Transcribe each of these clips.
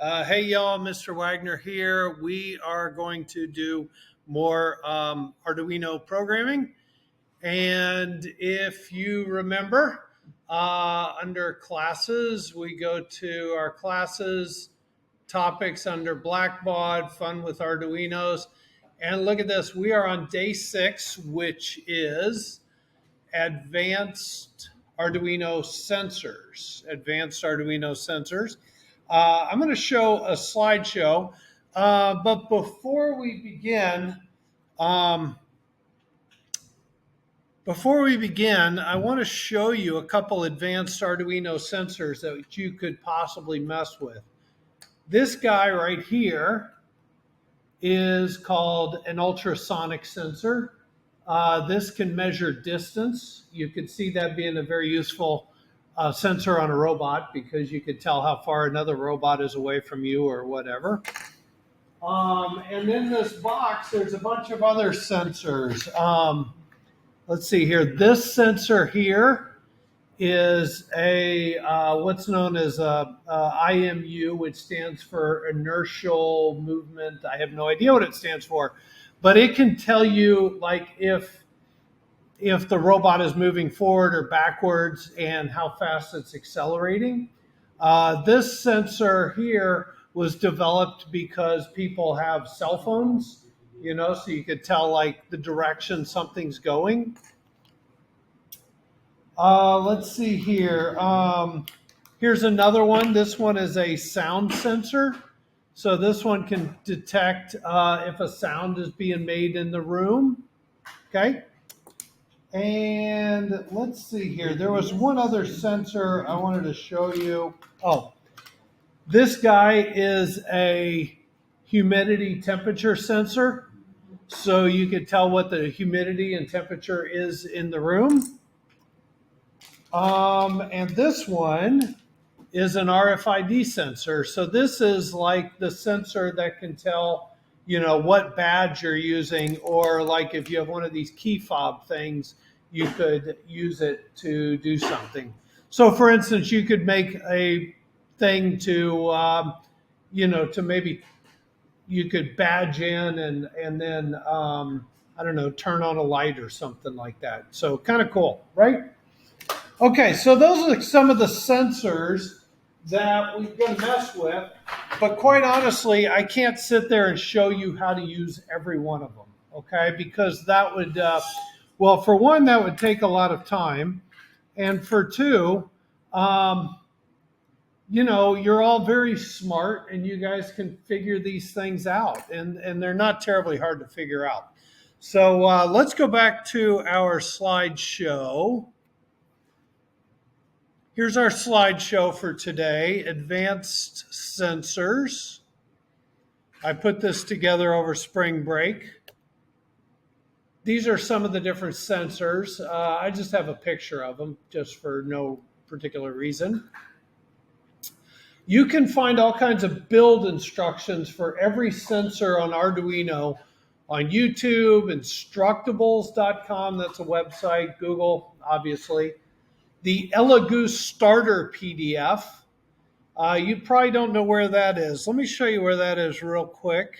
Hey y'all, Mr. Wagner here. We are going to do more Arduino programming. And if you remember, under classes, we go to our classes, topics under Blackbaud, fun with Arduinos. And look at this, we are on day 6, which is advanced Arduino sensors. Advanced Arduino sensors. I'm going to show a slideshow, but um, before we begin, I want to show you a couple advanced Arduino sensors that you could possibly mess with. This guy right here is called an ultrasonic sensor. This can measure distance. You could see that being a very useful sensor on a robot because you could tell how far another robot is away from you or whatever. And in this box, there's a bunch of other sensors. Let's see here. This sensor here is a what's known as a IMU, which stands for inertial movement. I have no idea what it stands for, but it can tell you like if the robot is moving forward or backwards and how fast it's accelerating. This sensor here was developed because people have cell phones, so you could tell like the direction something's going. Let's see here. Here's another one. This one is a sound sensor. So this one can detect if a sound is being made in the room. Okay. And let's see here. There was one other sensor I wanted to show you. Oh, this guy is a humidity temperature sensor. So you could tell what the humidity and temperature is in the room. And this one is an RFID sensor. So this is like the sensor that can tell, what badge you're using, or like if you have one of these key fob things, you could use it to do something. So for instance, you could make a thing to, to maybe you could badge in and then, I don't know, turn on a light or something like that. So kind of cool, right? Okay, so those are some of the sensors that we're going to mess with. But quite honestly, I can't sit there and show you how to use every one of them, okay? Because that would, well, for one, that would take a lot of time. And for two, you're all very smart and you guys can figure these things out. And they're not terribly hard to figure out. So let's go back to our slideshow. Here's our slideshow for today, advanced sensors. I put this together over spring break. These are some of the different sensors. I just have a picture of them just for no particular reason. You can find all kinds of build instructions for every sensor on Arduino on YouTube, instructables.com, that's a website, Google, obviously. The Elegoo Starter PDF. You probably don't know where that is. Let me show you where that is real quick.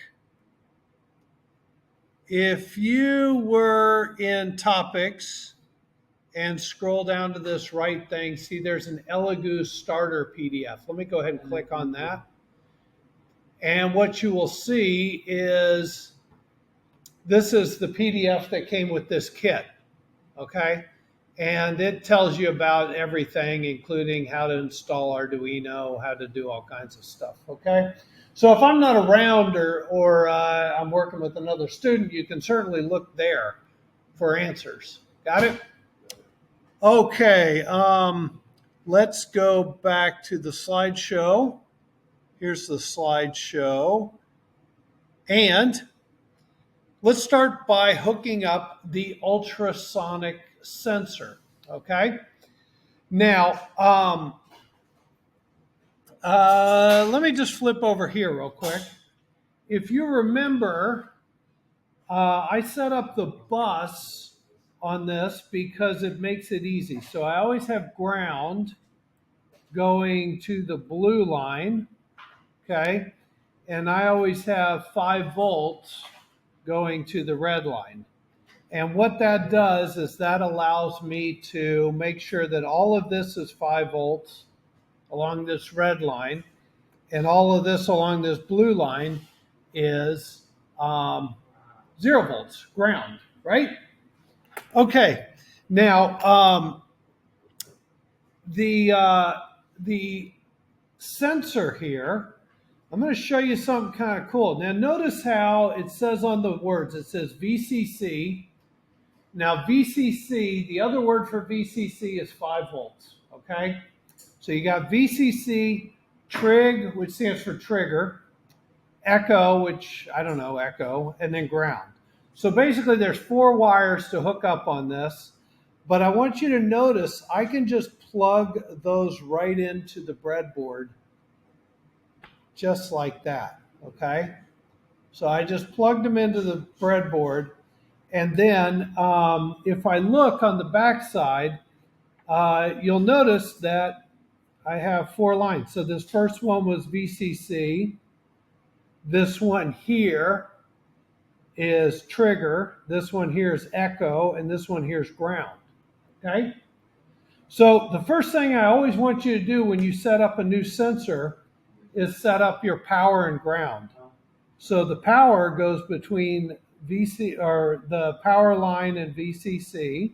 If you were in topics and scroll down to this right thing, see there's an Elegoo Starter PDF. Let me go ahead and click on that. And what you will see is this is the PDF that came with this kit. Okay. And it tells you about everything, including how to install Arduino, how to do all kinds of stuff, okay? So if I'm not around or I'm working with another student, you can certainly look there for answers. Got it? Okay, let's go back to the slideshow. Here's the slideshow. And let's start by hooking up the ultrasonic sensor, okay? Now, let me just flip over here real quick. If you remember, I set up the bus on this because it makes it easy. So I always have ground going to the blue line, okay? And I always have 5 volts going to the red line. And what that does is that allows me to make sure that all of this is 5 volts along this red line, and all of this along this blue line is 0 volts, ground, right? Okay, now the sensor here, I'm going to show you something kind of cool. Now notice how it says on the words, it says VCC. Now VCC, the other word for VCC is 5 volts, okay? So you got VCC, trig, which stands for trigger, echo, which I don't know, echo, and then ground. So basically there's 4 wires to hook up on this, but I want you to notice I can just plug those right into the breadboard just like that, okay? So I just plugged them into the breadboard, and then if I look on the back side, you'll notice that I have 4 lines. So this first one was VCC. This one here is trigger. This one here is echo, and this one here is ground, okay? So the first thing I always want you to do when you set up a new sensor is set up your power and ground. So the power goes between the power line and VCC,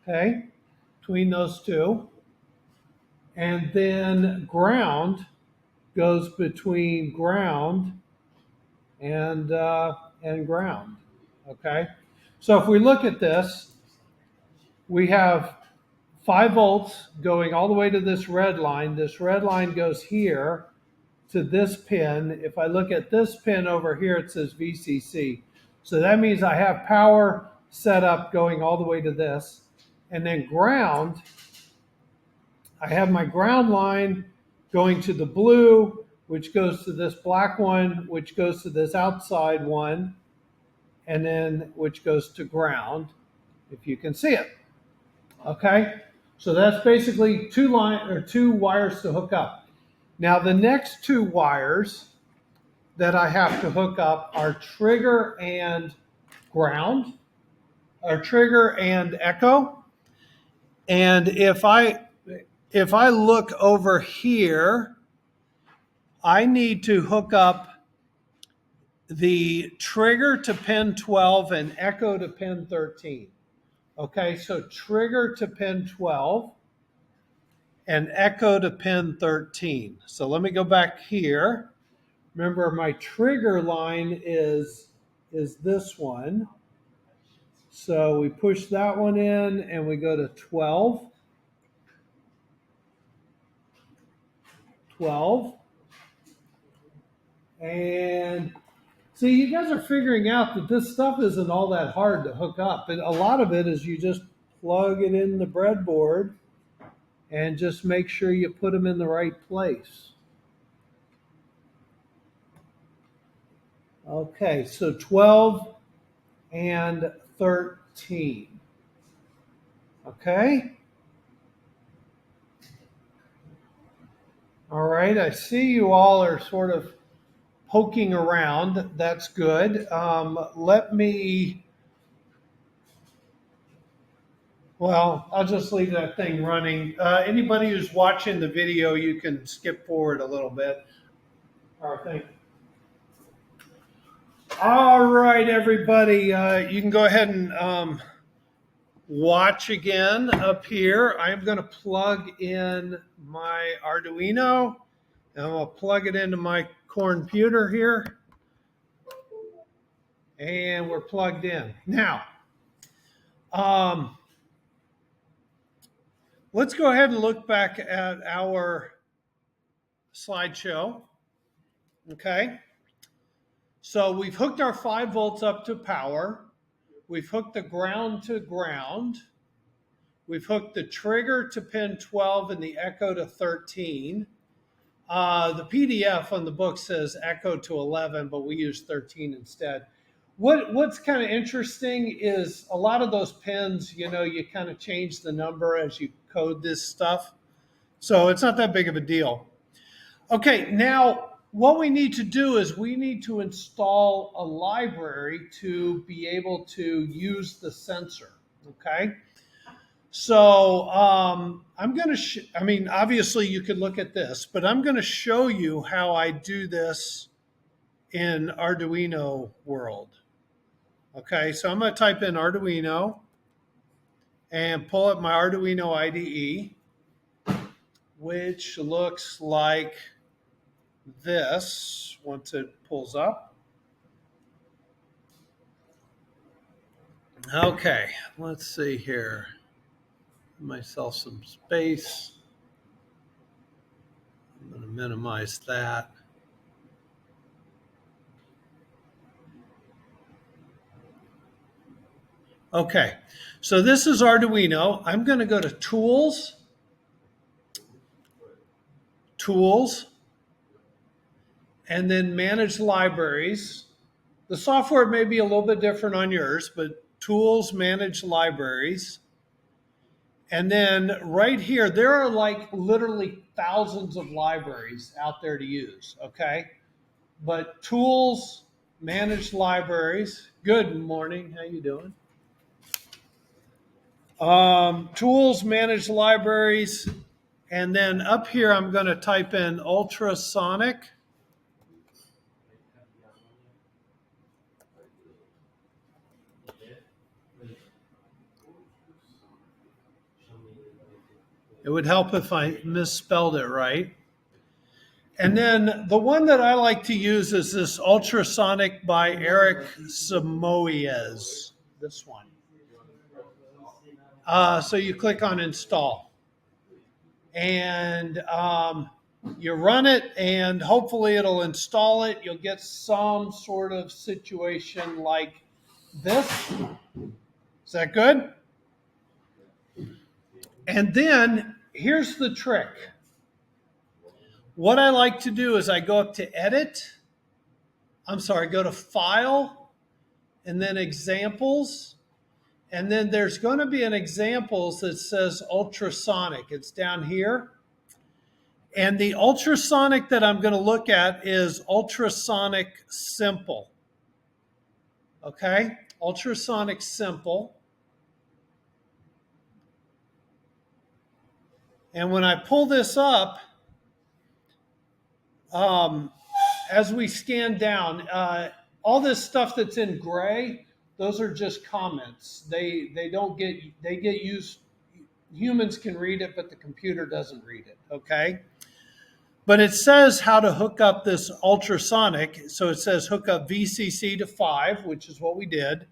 okay, between those two. And then ground goes between ground and ground, okay? So if we look at this, we have 5 volts going all the way to this red line. This red line goes here to this pin. If I look at this pin over here, it says VCC. So that means I have power set up going all the way to this. And then ground, I have my ground line going to the blue, which goes to this black one, which goes to this outside one, and then which goes to ground, if you can see it. Okay? So that's basically 2 wires to hook up. Now the next 2 wires that I have to hook up are trigger and ground, or trigger and echo. And if I look over here, I need to hook up the trigger to pin 12 and echo to pin 13. Okay, so trigger to pin 12 and echo to pin 13. So let me go back here. Remember, my trigger line is this one. So we push that one in and we go to 12. 12. And see, you guys are figuring out that this stuff isn't all that hard to hook up. And a lot of it is you just plug it in the breadboard and just make sure you put them in the right place. Okay, so 12 and 13. Okay. All right, I see you all are sort of poking around. That's good. I'll just leave that thing running. Anybody who's watching the video, you can skip forward a little bit. All right, thank you. All right, everybody, you can go ahead and watch again up here. I'm going to plug in my Arduino, and I'm going to plug it into my computer here. And we're plugged in. Now, let's go ahead and look back at our slideshow. Okay. So we've hooked our 5 volts up to power. We've hooked the ground to ground. We've hooked the trigger to pin 12 and the echo to 13. The PDF on the book says echo to 11, but we use 13 instead. What's kind of interesting is a lot of those pins, you kind of change the number as you code this stuff. So it's not that big of a deal. Okay, now what we need to do is we need to install a library to be able to use the sensor. Okay. So I'm going to, I mean, obviously you could look at this, but I'm going to show you how I do this in Arduino world. Okay. So I'm going to type in Arduino and pull up my Arduino IDE, which looks like this once it pulls up. Okay, let's see here. Give myself some space. I'm going to minimize that. Okay, so this is Arduino. I'm going to go to Tools, Tools, and then Manage Libraries. The software may be a little bit different on yours, but Tools, Manage Libraries. And then right here, there are like literally thousands of libraries out there to use, okay? But Tools, Manage Libraries. Good morning, how you doing? Tools, Manage Libraries. And then up here, I'm going to type in ultrasonic. It would help if I misspelled it right. And then the one that I like to use is this ultrasonic by Eric Samoyez. This one. So you click on install. And you run it, and hopefully it'll install it. You'll get some sort of situation like this. Is that good? And then here's the trick. What I like to do is I go up to go to File, and then Examples. And then there's going to be an examples that says ultrasonic. It's down here. And the ultrasonic that I'm going to look at is ultrasonic simple. Okay, ultrasonic simple. And when I pull this up, as we scan down, all this stuff that's in gray, those are just comments. They get used. Humans can read it, but the computer doesn't read it. Okay. But it says how to hook up this ultrasonic. So it says hook up VCC to 5, which is what we did.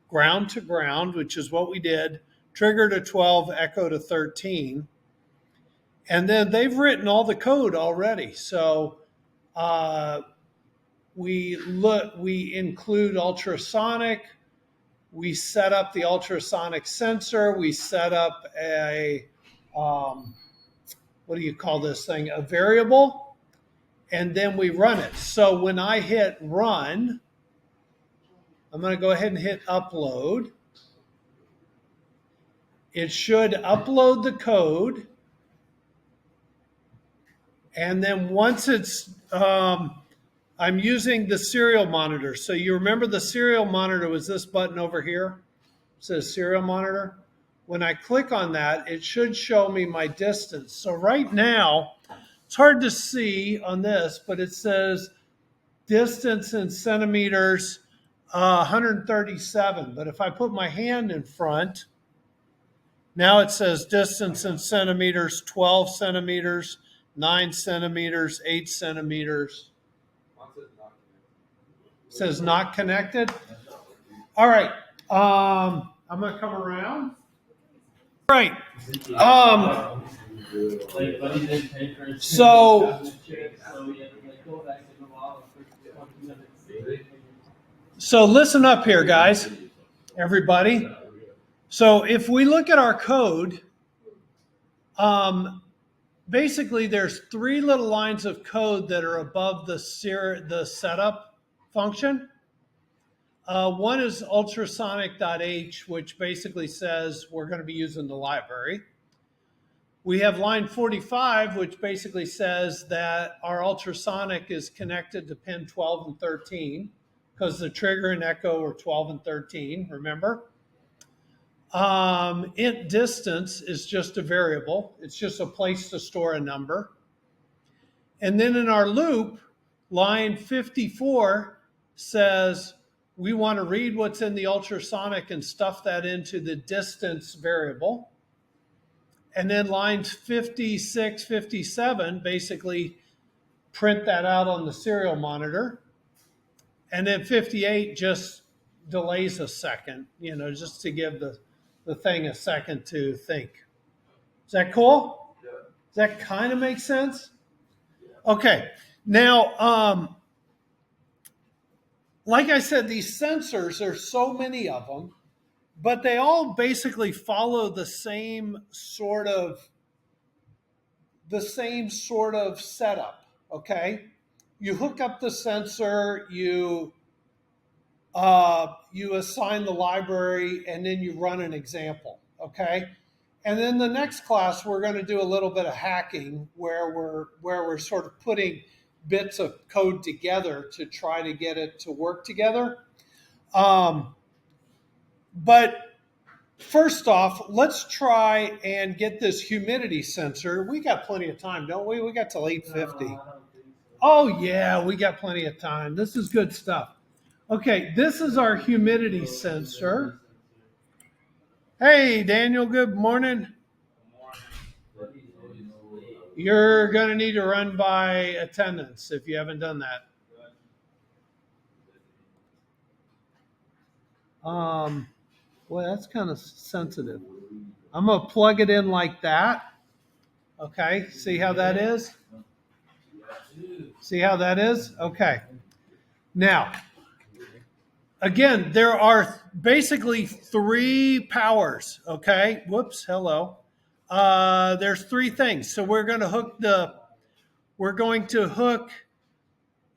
Ground to ground, which is what we did. Trigger to 12, echo to 13. And then they've written all the code already. So we include ultrasonic. We set up the ultrasonic sensor. We set up a what do you call this thing? A variable, and then we run it. So when I hit run, I'm going to go ahead and hit upload. It should upload the code. And then once it's, I'm using the serial monitor. So you remember the serial monitor was this button over here? It says serial monitor. When I click on that, it should show me my distance. So right now, it's hard to see on this, but it says distance in centimeters, 137. But if I put my hand in front, now it says distance in centimeters, 12 centimeters, 9 centimeters, 8 centimeters. It says not connected. All right. I'm going to come around. Right. So listen up here, guys, everybody. So if we look at our code, basically there's 3 little lines of code that are above the setup function. One is ultrasonic.h, which basically says we're going to be using the library. We have line 45, which basically says that our ultrasonic is connected to pin 12 and 13 because the trigger and echo are 12 and 13, remember? Int distance is just a variable. It's just a place to store a number. And then in our loop, line 54 says we want to read what's in the ultrasonic and stuff that into the distance variable. And then lines 56, 57 basically print that out on the serial monitor. And then 58 just delays a second, just to give the thing a second to think. Is that cool? Yeah. Does that kind of make sense? Yeah. Okay. Now, like I said, these sensors, there's so many of them, but they all basically follow the same sort of setup. Okay, you hook up the sensor, you assign the library, and then you run an example. Okay, and then the next class we're going to do a little bit of hacking where we're sort of putting bits of code together to try to get it to work together. But first off, let's try and get this humidity sensor. We got plenty of time, don't we? We got till 8:50. Oh yeah, we got plenty of time. This is good stuff. Okay, this is our humidity sensor. Hey, Daniel, good morning. You're going to need to run by attendance if you haven't done that. Well, that's kind of sensitive. I'm going to plug it in like that. Okay, see how that is? See how that is? Okay. Now, again, there are basically three powers, okay? Whoops, hello. There's three things. So we're going to hook,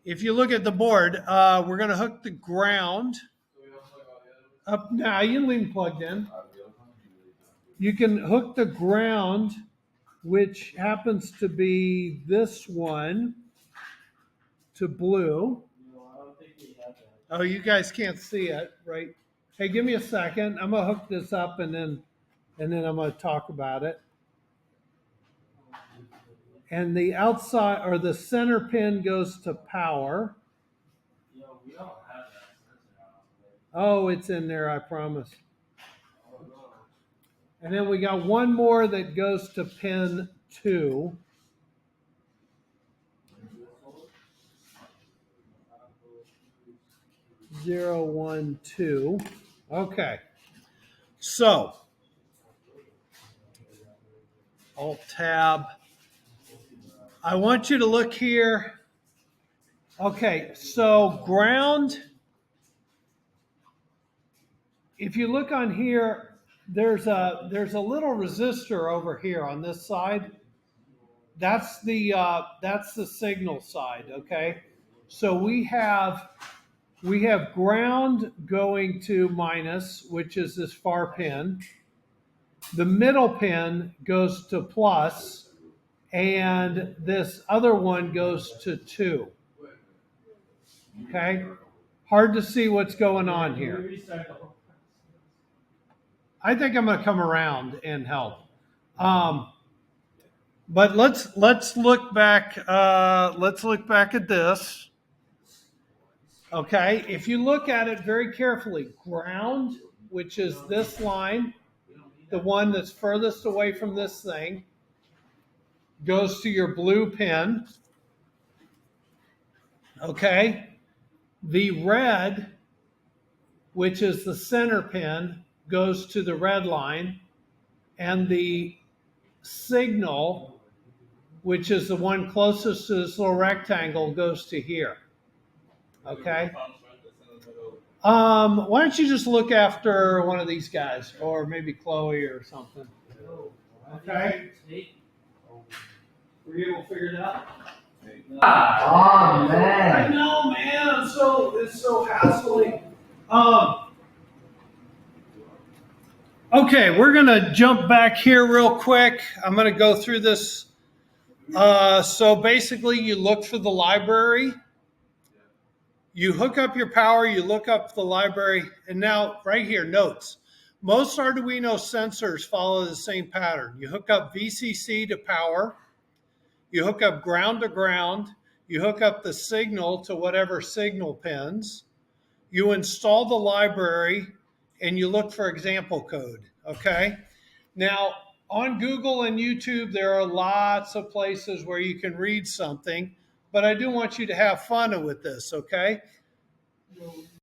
if you look at the board, we're going to hook the ground up. Now, you can leave them plugged in. You can hook the ground, which happens to be this one, to blue. Oh, you guys can't see it, right? Hey, give me a second. I'm gonna hook this up and then I'm gonna talk about it. And the outside or the center pin goes to power. Oh, it's in there, I promise. And then we got one more that goes to pin 2. Zero, 1, 2. Okay. So, Alt-Tab. I want you to look here. Okay, so ground. If you look on here, there's a little resistor over here on this side. That's the signal side. Okay, so we have ground going to minus, which is this far pin. The middle pin goes to plus, and this other one goes to 2. Okay, hard to see what's going on here. I think I'm going to come around and help. But let's look back. Let's look back at this. Okay, if you look at it very carefully, ground, which is this line, the one that's furthest away from this thing, goes to your blue pin. Okay, the red, which is the center pin, goes to the red line, and the signal, which is the one closest to this little rectangle, goes to here. Okay. Why don't you just look after one of these guys, or maybe Chloe or something? Okay. Were you able to figure it out? Oh man! I know, man. It's so hassling. Okay, we're going to jump back here real quick. I'm going to go through this. So basically, you look for the library, you hook up your power, you look up the library, and now right here, notes. Most Arduino sensors follow the same pattern. You hook up VCC to power, you hook up ground to ground, you hook up the signal to whatever signal pins, you install the library, and you look for example code, okay? Now, on Google and YouTube, there are lots of places where you can read something, but I do want you to have fun with this, okay?